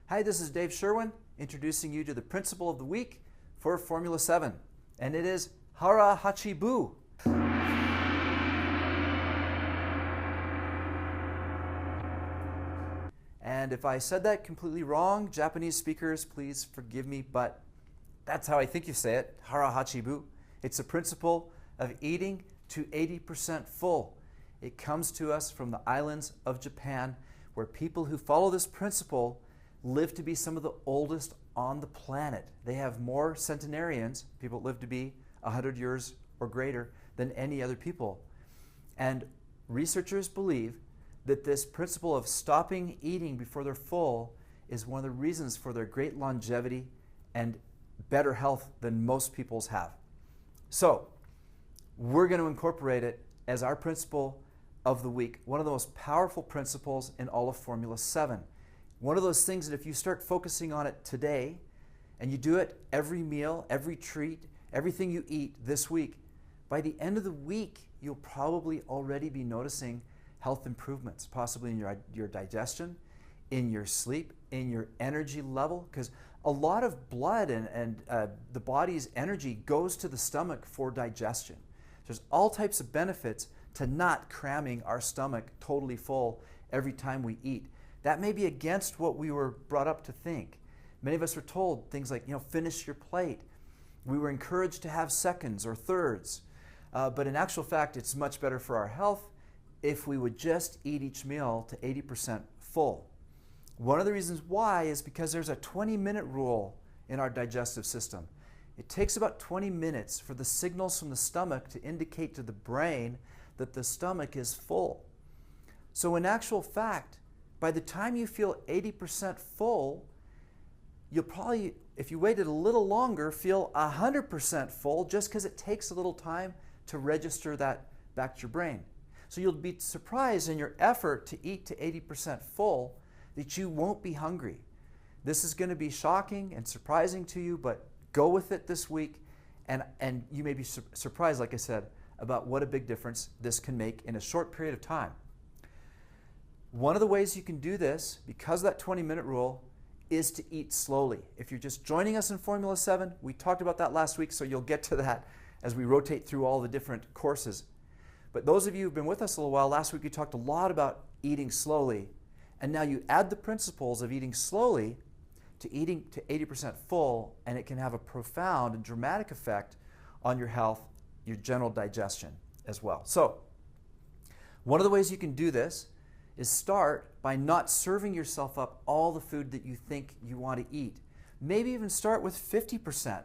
Hi, this is Dave Sherwin, introducing you to the principle of the week for Formula 7, and it is Hara Hachi Bu. And if I said that completely wrong, Japanese speakers, please forgive me, but that's how I think you say it, Hara Hachi Bu. It's a principle of eating to 80% full. It comes to us from the islands of Japan, where people who follow this principle live to be some of the oldest on the planet. They have more centenarians, people live to be 100 years or greater, than any other people. And researchers believe that this principle of stopping eating before they're full is one of the reasons for their great longevity and better health than most people's have. So, we're going to incorporate it as our principle of the week, one of the most powerful principles in all of Formula 7. One of those things that if you start focusing on it today, and you do it every meal, every treat, everything you eat this week, by the end of the week, you'll probably already be noticing health improvements, possibly in your digestion, in your sleep, in your energy level, because a lot of blood and the body's energy goes to the stomach for digestion. There's all types of benefits to not cramming our stomach totally full every time we eat. That may be against what we were brought up to think. Many of us were told things like, finish your plate. We were encouraged to have seconds or thirds. But in actual fact, it's much better for our health if we would just eat each meal to 80% full. One of the reasons why is because there's a 20-minute rule in our digestive system. It takes about 20 minutes for the signals from the stomach to indicate to the brain that the stomach is full. So in actual fact, by the time you feel 80% full, you'll probably, if you waited a little longer, feel 100% full just because it takes a little time to register that back to your brain. So you'll be surprised in your effort to eat to 80% full that you won't be hungry. This is going to be shocking and surprising to you, but go with it this week, and you may be surprised, like I said, about what a big difference this can make in a short period of time. One of the ways you can do this, because of that 20-minute rule, is to eat slowly. If you're just joining us in Formula 7, we talked about that last week, so you'll get to that as we rotate through all the different courses. But those of you who've been with us a little while, last week we talked a lot about eating slowly, and now you add the principles of eating slowly to eating to 80% full, and it can have a profound and dramatic effect on your health, your general digestion as well. So, one of the ways you can do this is start by not serving yourself up all the food that you think you want to eat. Maybe even start with 50%.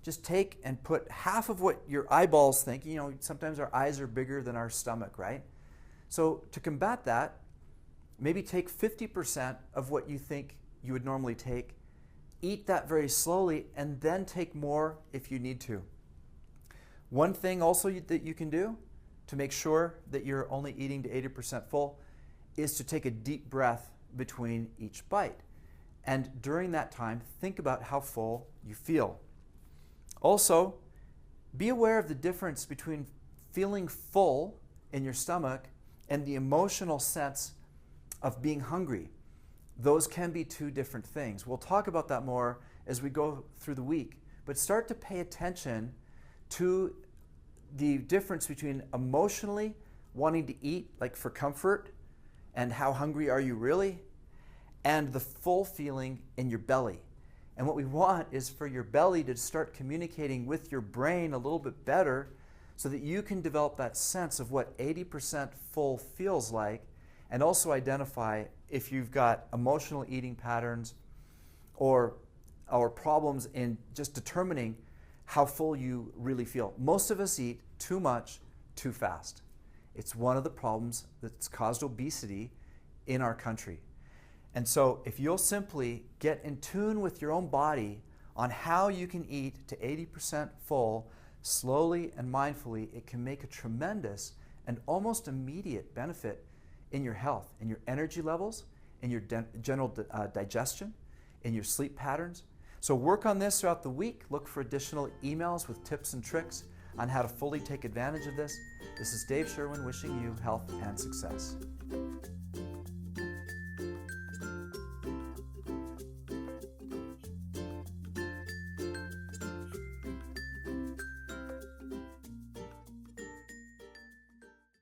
Just take and put half of what your eyeballs think. Sometimes our eyes are bigger than our stomach, right? So to combat that, maybe take 50% of what you think you would normally take, eat that very slowly, and then take more if you need to. One thing also that you can do to make sure that you're only eating to 80% full is to take a deep breath between each bite. And during that time, think about how full you feel. Also, be aware of the difference between feeling full in your stomach and the emotional sense of being hungry. Those can be two different things. We'll talk about that more as we go through the week, but start to pay attention to the difference between emotionally wanting to eat, like for comfort, and how hungry are you really, and the full feeling in your belly. And what we want is for your belly to start communicating with your brain a little bit better so that you can develop that sense of what 80% full feels like, and also identify if you've got emotional eating patterns or problems in just determining how full you really feel. Most of us eat too much, too fast. It's one of the problems that's caused obesity in our country. And so if you'll simply get in tune with your own body on how you can eat to 80% full, slowly and mindfully, it can make a tremendous and almost immediate benefit in your health, in your energy levels, in your general digestion, in your sleep patterns. So work on this throughout the week. Look for additional emails with tips and tricks on how to fully take advantage of this. This is Dave Sherwin wishing you health and success.